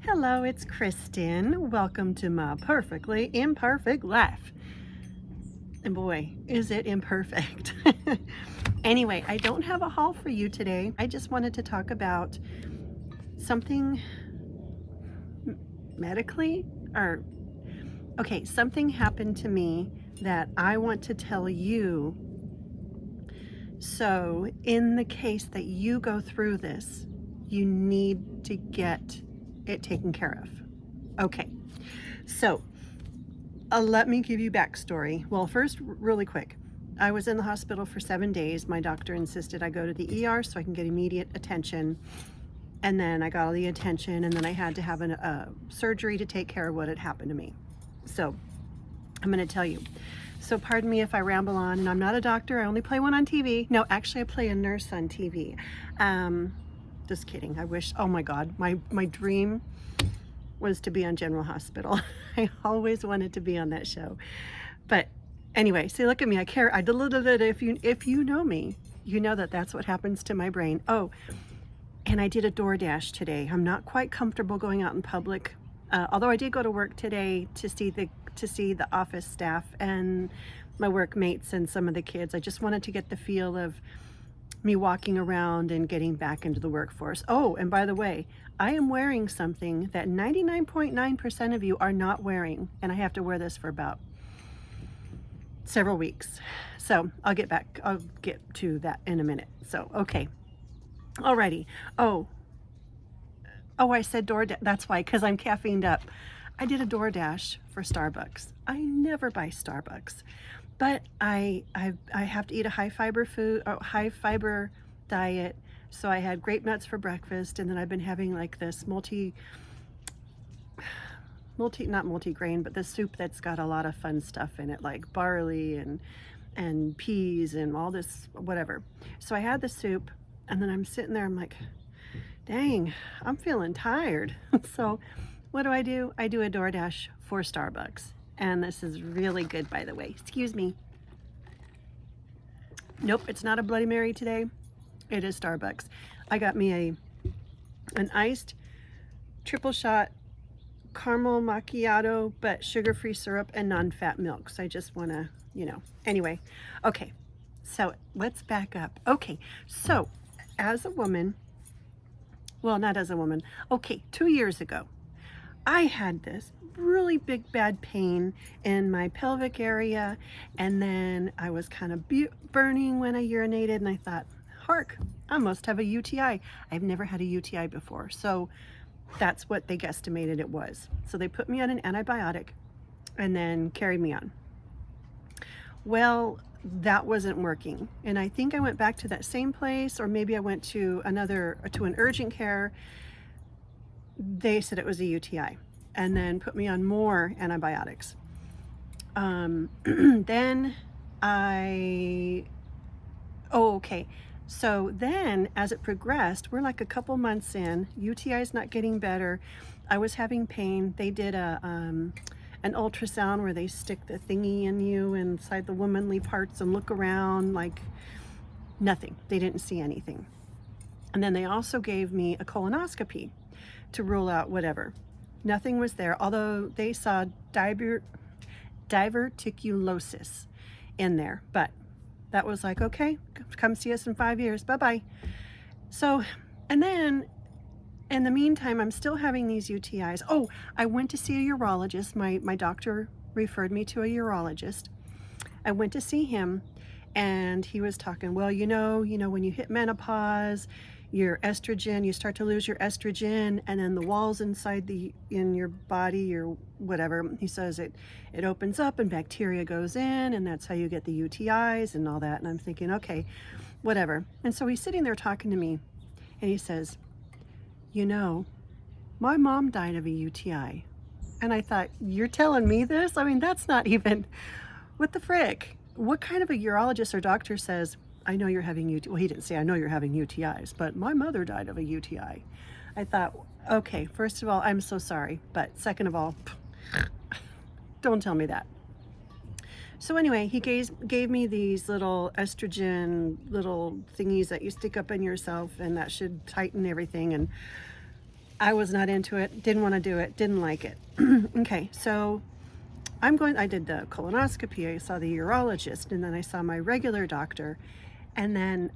Hello, it's Kristen. Welcome to my perfectly imperfect life. And boy, is it imperfect. Anyway, I don't have a haul for you today. I just wanted to talk about something medically or something happened to me that I want to tell you. So, in the case that you go through this, you need to get it taken care of. Okay, so let me give you backstory. Well, first, really quick, I was in the hospital for 7 days. My doctor insisted I go to the ER so I can get immediate attention. And then I got all the attention, and then I had to have a surgery to take care of what had happened to me. So I'm going to tell you. So pardon me if I ramble on, and I'm not a doctor. I only play one on TV. No, actually I play a nurse on TV. Just kidding. I wish, oh my God, my dream was to be on General Hospital. I always wanted to be on that show. But anyway, see, look at me. I care. I deleted it. If you know me, you know that that's what happens to my brain. Oh, and I did a DoorDash today. I'm not quite comfortable going out in public. Although I did go to work today to see the office staff and my workmates and some of the kids. I just wanted to get the feel of me walking around and getting back into the workforce. Oh, and by the way, I am wearing something that 99.9% of you are not wearing, and I have to wear this for about several weeks. So I'll get to that in a minute. So, okay. Alrighty. Oh, I said DoorDash. That's why, because I'm caffeined up. I did a DoorDash for Starbucks. I never buy Starbucks, but I have to eat a high fiber diet. So I had grape nuts for breakfast, and then I've been having like this not multi-grain, but the soup that's got a lot of fun stuff in it, like barley and peas and all this whatever. So I had the soup, and then I'm sitting there, I'm like, dang, I'm feeling tired. So what do? I do a DoorDash for Starbucks. And this is really good, by the way. Excuse me. Nope, it's not a Bloody Mary today. It is Starbucks. I got me an iced triple shot caramel macchiato, but sugar-free syrup and non-fat milk. So I just want to, anyway. Okay, so let's back up. Okay, so as a woman, well, not as a woman. Okay, 2 years ago, I had this really big bad pain in my pelvic area, and then I was kind of burning when I urinated, and I thought, hark, I must have a UTI. I've never had a UTI before, so that's what they guesstimated it was. So they put me on an antibiotic and then carried me on. Well, that wasn't working, and I think I went back to that same place, or maybe I went to an urgent care. They said it was a UTI, and then put me on more antibiotics. Then okay. So then as it progressed, we're like a couple months in, UTI is not getting better. I was having pain. They did an ultrasound where they stick the thingy in you inside the womanly parts and look around, like nothing. They didn't see anything. And then they also gave me a colonoscopy to rule out whatever. Nothing was there, although they saw diverticulosis in there. But that was like, okay, come see us in 5 years. Bye-bye. So, and then in the meantime, I'm still having these UTIs. Oh, I went to see a urologist. My doctor referred me to a urologist. I went to see him, and he was talking, well, when you hit menopause, your estrogen, you start to lose your estrogen, and then the walls in your body, or whatever, he says it opens up and bacteria goes in, and that's how you get the UTIs and all that. And I'm thinking, okay, whatever. And so he's sitting there talking to me, and he says, my mom died of a UTI. And I thought, you're telling me this? I mean, that's not even, what the frick? What kind of a urologist or doctor says, I know you're having UTI. Well, he didn't say, I know you're having UTIs, but my mother died of a UTI. I thought, okay, first of all, I'm so sorry. But second of all, don't tell me that. So anyway, he gave me these little estrogen little thingies that you stick up in yourself, and that should tighten everything. And I was not into it, didn't want to do it, didn't like it. Okay, so I did the colonoscopy, I saw the urologist, and then I saw my regular doctor. And then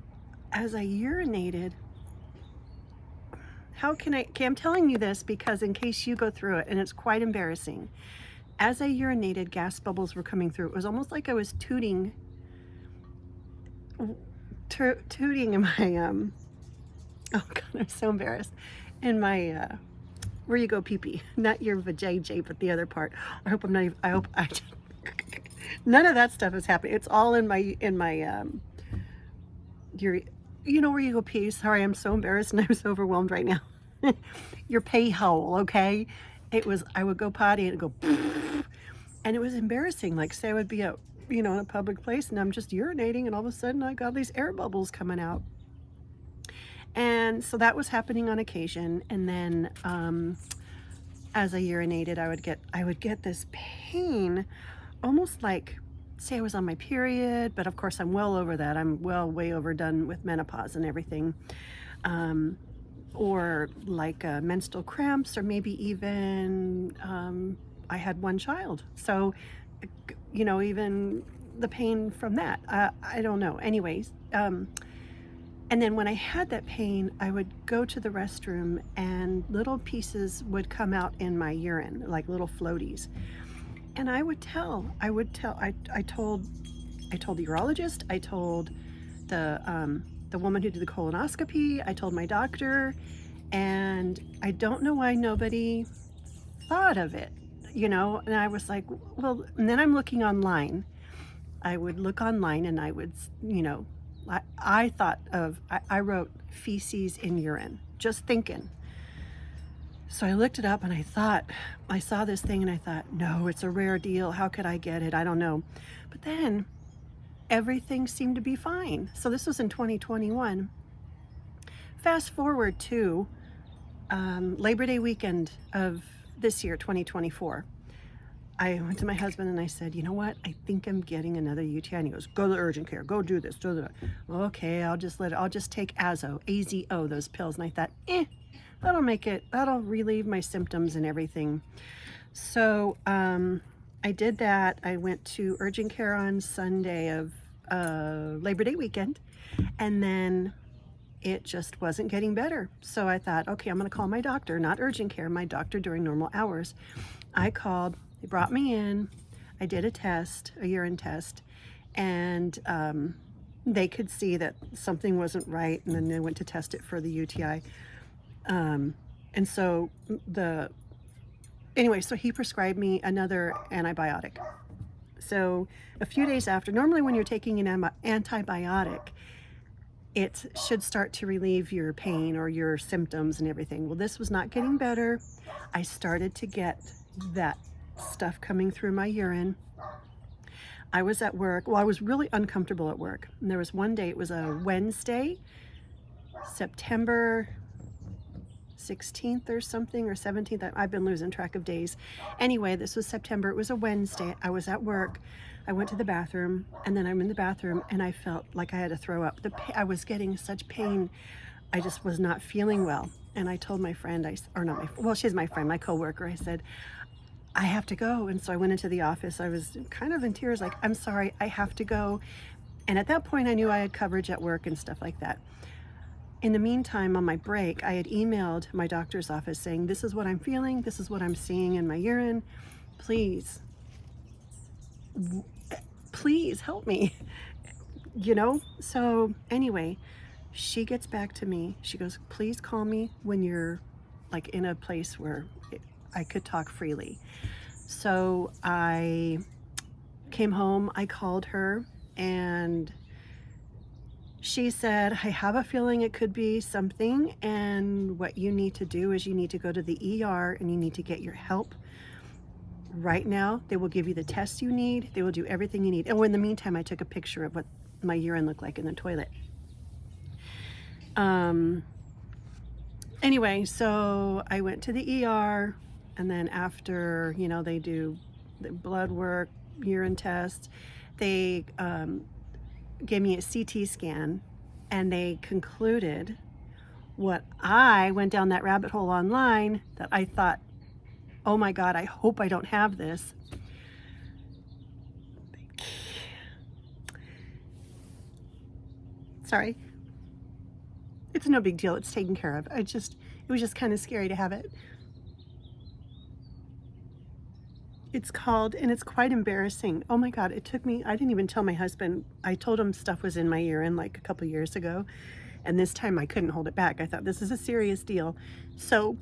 as I urinated, okay, I'm telling you this because in case you go through it, and it's quite embarrassing. As I urinated, gas bubbles were coming through. It was almost like I was tooting in my, oh God, I'm so embarrassed. In my, where you go pee-pee, not your vajayjay, but the other part. I hope none of that stuff is happening. It's all in my, you know where you go pee. Sorry, I'm so embarrassed and I'm so overwhelmed right now. Your pee hole, okay? I would go potty and it'd go, and it was embarrassing. Like, say I would be out, in a public place and I'm just urinating and all of a sudden I got these air bubbles coming out. And so that was happening on occasion. And then as I urinated, I would get this pain, almost like, say I was on my period, but of course I'm well over that. I'm way overdone with menopause and everything. Or like menstrual cramps, or maybe even I had one child. So, even the pain from that, I don't know. Anyways, and then when I had that pain, I would go to the restroom and little pieces would come out in my urine, like little floaties. And I told the urologist, I told the woman who did the colonoscopy, I told my doctor, and I don't know why nobody thought of it, and I was like, well, and then I'm looking online. I would look online and I would, I thought of, I wrote feces in urine, just thinking. So I looked it up and I saw this thing and I thought, no, it's a rare deal. How could I get it? I don't know. But then everything seemed to be fine. So this was in 2021. Fast forward to Labor Day weekend of this year, 2024. I went to my husband and I said, you know what? I think I'm getting another UTI. And he goes, go to urgent care, go do this, do that. Okay, I'll just take AZO, those pills. And I thought, that'll relieve my symptoms and everything. So I did that. I went to urgent care on Sunday of Labor Day weekend, and then it just wasn't getting better. So I thought, okay, I'm gonna call my doctor, not urgent care, my doctor during normal hours. I called, they brought me in, I did a urine test, and they could see that something wasn't right, and then they went to test it for the UTI. And so so he prescribed me another antibiotic. So a few days after, normally when you're taking an antibiotic, it should start to relieve your pain or your symptoms and everything. Well, this was not getting better. I started to get that stuff coming through my urine. I was at work. Well, I was really uncomfortable at work. And there was one day, it was a Wednesday, September 16th or something, or 17th. I've been losing track of days. Anyway, this was September. It was a Wednesday. I was at work. I went to the bathroom, and then I'm in the bathroom and I felt like I had to throw up. I was getting such pain. I just was not feeling well. And I told my friend, she's my friend, my coworker, I said, I have to go. And so I went into the office. I was kind of in tears, like, I'm sorry, I have to go. And at that point I knew I had coverage at work and stuff like that. In the meantime, on my break, I had emailed my doctor's office saying, this is what I'm feeling, this is what I'm seeing in my urine. Please help me, So anyway, she gets back to me. She goes, please call me when you're like in a place where I could talk freely. So I came home, I called her, and she said, I have a feeling it could be something, and what you need to do is you need to go to the ER and you need to get your help right now. They will give you the tests you need. They will do everything you need. And in the meantime, I took a picture of what my urine looked like in the toilet. Anyway, so I went to the ER, and then after, they do the blood work, urine test, they gave me a CT scan, and they concluded What I went down that rabbit hole online that I thought, oh my God, I hope I don't have this. Sorry. It's no big deal. It's taken care of. It was just kind of scary to have it. It's called, and it's quite embarrassing. Oh my God, it took me, I didn't even tell my husband. I told him stuff was in my urine like a couple years ago. And this time I couldn't hold it back. I thought this is a serious deal. So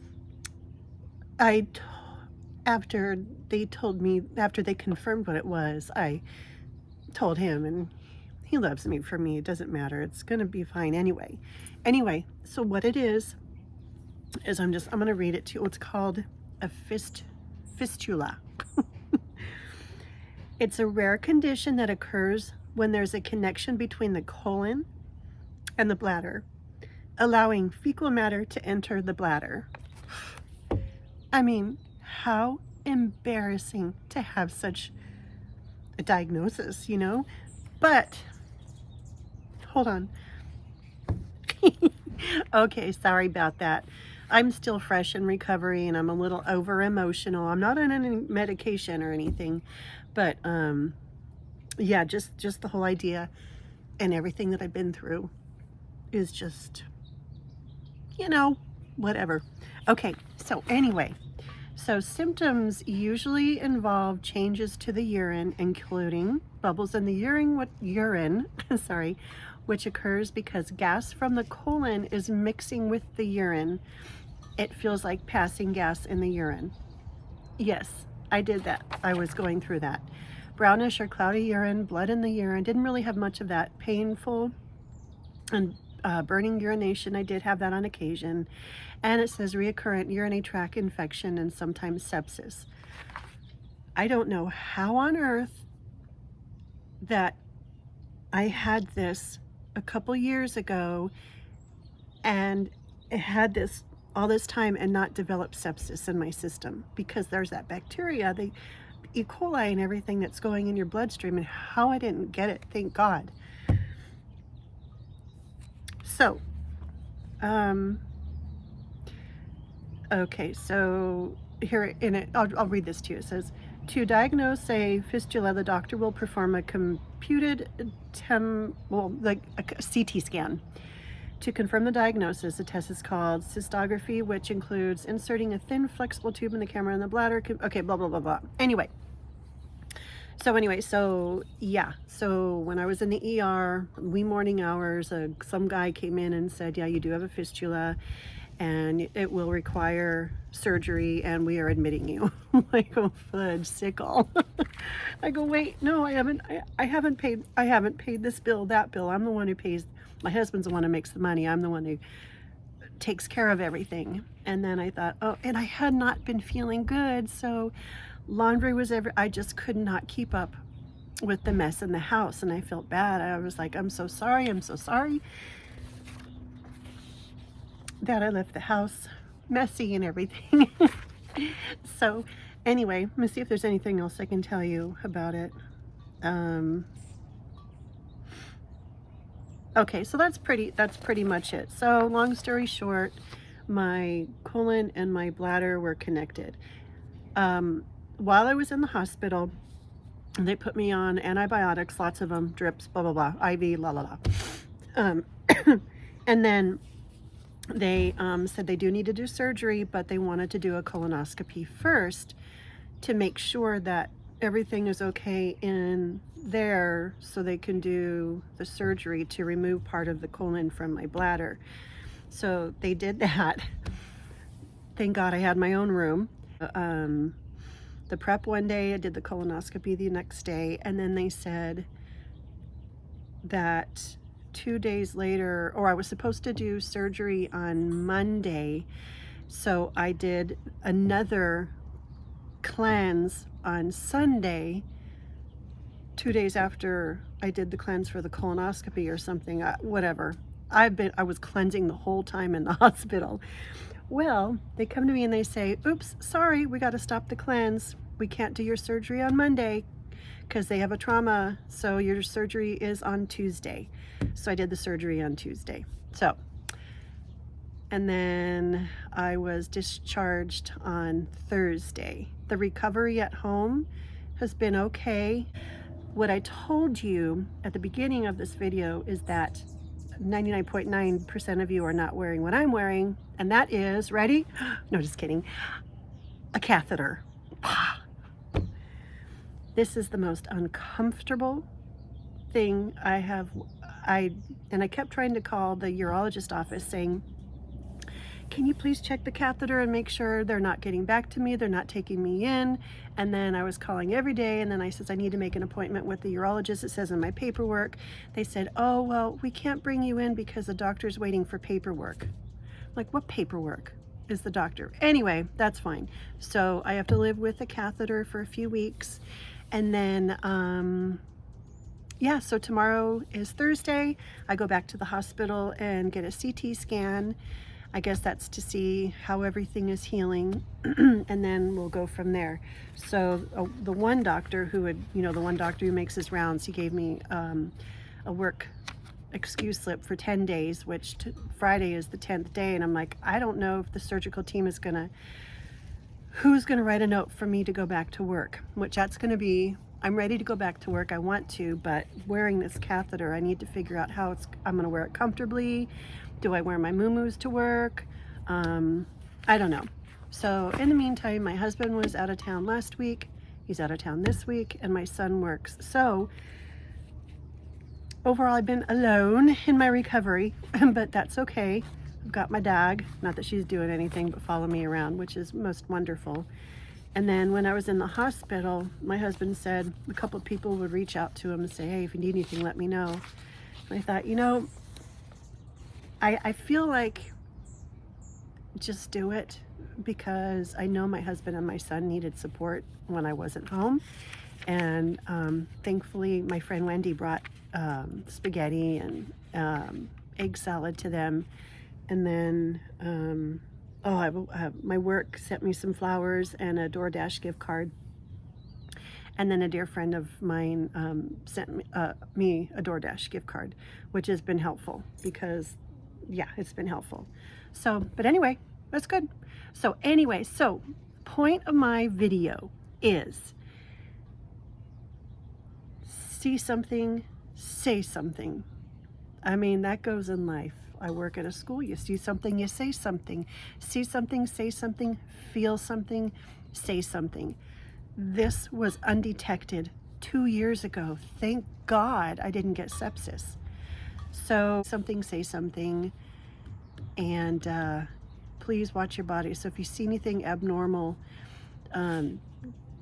after they told me, after they confirmed what it was, I told him, and he loves me for me. It doesn't matter. It's going to be fine anyway. Anyway, so what it is I'm going to read it to you. It's called a fistula. It's a rare condition that occurs when there's a connection between the colon and the bladder, allowing fecal matter to enter the bladder. I mean, how embarrassing to have such a diagnosis, you know? But, hold on. Okay, sorry about that. I'm still fresh in recovery and I'm a little over emotional. I'm not on any medication or anything, but yeah, just the whole idea and everything that I've been through is just, you know, whatever. Okay, so anyway, so symptoms usually involve changes to the urine, including bubbles in the urine, sorry, which occurs because gas from the colon is mixing with the urine. It feels like passing gas in the urine. Yes, I did that. I was going through that. Brownish or cloudy urine, blood in the urine. Didn't really have much of that. Painful and burning urination. I did have that on occasion. And it says recurrent urinary tract infection and sometimes sepsis. I don't know how on earth that I had this a couple years ago and it had this all this time and not develop sepsis in my system, because there's that bacteria, the E. coli and everything that's going in your bloodstream, and how I didn't get it, thank God. So, okay, so here in it, I'll read this to you. It says, to diagnose a fistula, the doctor will perform a computed like a CT scan. To confirm the diagnosis, the test is called cystography, which includes inserting a thin, flexible tube in the camera in the bladder. Okay, blah, blah, blah, blah. Anyway, so yeah. So when I was in the ER, wee morning hours, some guy came in and said, yeah, you do have a fistula, and it will require surgery, and we are admitting you. I'm like, oh, fudge sickle. I go, wait, no, I haven't paid this bill, that bill. I'm the one who pays. My husband's the one who makes the money. I'm the one who takes care of everything. And then I thought, oh, and I had not been feeling good, so laundry was I just could not keep up with the mess in the house, and I felt bad. I was like, I'm so sorry that I left the house messy and everything. So anyway, let me see if there's anything else I can tell you about it. Okay, so that's pretty much it. So long story short, my colon and my bladder were connected. While I was in the hospital, they put me on antibiotics, lots of them, drips, blah, blah, blah, IV, la, la, la. And then they said they do need to do surgery, but they wanted to do a colonoscopy first to make sure that everything is okay in there so they can do the surgery to remove part of the colon from my bladder. So they did that. Thank God I had my own room. The prep one day, I did the colonoscopy the next day, and then they said that 2 days later, or I was supposed to do surgery on Monday, so I did another cleanse on Sunday, 2 days after I did the cleanse for the colonoscopy or something, whatever. I was cleansing the whole time in the hospital. Well, they come to me and they say, oops, sorry, we got to stop the cleanse. We can't do your surgery on Monday because they have a trauma, so your surgery is on Tuesday. So I did the surgery on Tuesday. So and then I was discharged on Thursday. The recovery at home has been okay. What I told you at the beginning of this video is that 99.9% of you are not wearing what I'm wearing, and that is, ready? No, just kidding, a catheter. This is the most uncomfortable thing I kept trying to call the urologist office saying, can you please check the catheter and make sure they're not getting back to me, they're not taking me in? And then I was calling every day, and then I said, I need to make an appointment with the urologist. It says in my paperwork. They said, oh, well, we can't bring you in because the doctor's waiting for paperwork. Like, what paperwork is the doctor? Anyway, that's fine. So I have to live with a catheter for a few weeks. And then, yeah, so tomorrow is Thursday. I go back to the hospital and get a CT scan. I guess that's to see how everything is healing, and then we'll go from there. So the one doctor who would, the one doctor who makes his rounds, he gave me a work excuse slip for 10 days, which Friday is the 10th day, and I'm like, I don't know if the surgical team is who's gonna write a note for me to go back to work, which that's gonna be, I'm ready to go back to work, I want to, but wearing this catheter, I need to figure out how I'm gonna wear it comfortably. Do I wear my muumuus to work? I don't know. So in the meantime, my husband was out of town last week. He's out of town this week, and my son works. So overall, I've been alone in my recovery, but that's okay. I've got my dog, not that she's doing anything but follow me around, which is most wonderful. And then when I was in the hospital, my husband said a couple of people would reach out to him and say, hey, if you need anything, let me know. And I thought, I feel like just do it, because I know my husband and my son needed support when I wasn't home. And thankfully, my friend Wendy brought spaghetti and egg salad to them. And then, my work sent me some flowers and a DoorDash gift card. And then a dear friend of mine sent me a DoorDash gift card, which has been helpful because, yeah, it's been helpful. So, but anyway, that's good. So anyway, point of my video is see something, say something. I mean, that goes in life. I work at a school. You see something, you say something. See something, say something, feel something, say something. This was undetected 2 years ago. Thank God I didn't get sepsis. So something, say something, and please watch your body. So if you see anything abnormal,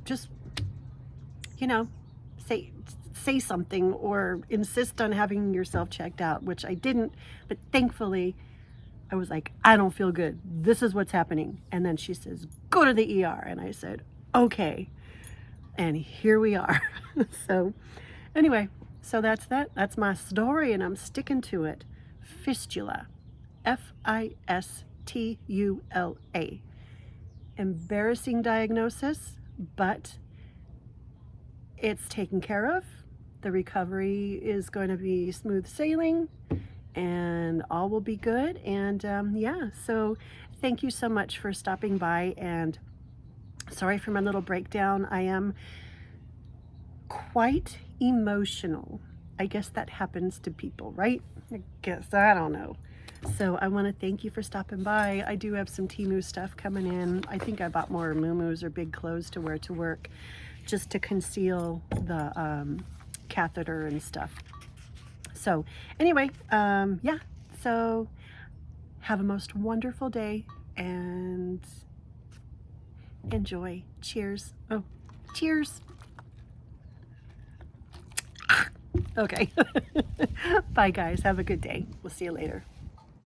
just, say something, or insist on having yourself checked out, which I didn't, but thankfully I was like, I don't feel good. This is what's happening. And then she says, go to the ER. And I said, okay. And here we are. So anyway, so that's that. That's my story, and I'm sticking to it. Fistula. F-I-S-T-U-L-A. Embarrassing diagnosis, but it's taken care of. The recovery is going to be smooth sailing, and all will be good. And yeah, so thank you so much for stopping by, and sorry for my little breakdown. I am quite emotional. I guess that happens to people, right? I guess, I don't know. So I want to thank you for stopping by. I do have some Temu stuff coming in. I think I bought more muumuus or big clothes to wear to work, just to conceal the catheter and stuff. So anyway, yeah, so have a most wonderful day and enjoy. Cheers. Oh, cheers. Okay. Bye guys. Have a good day. We'll see you later.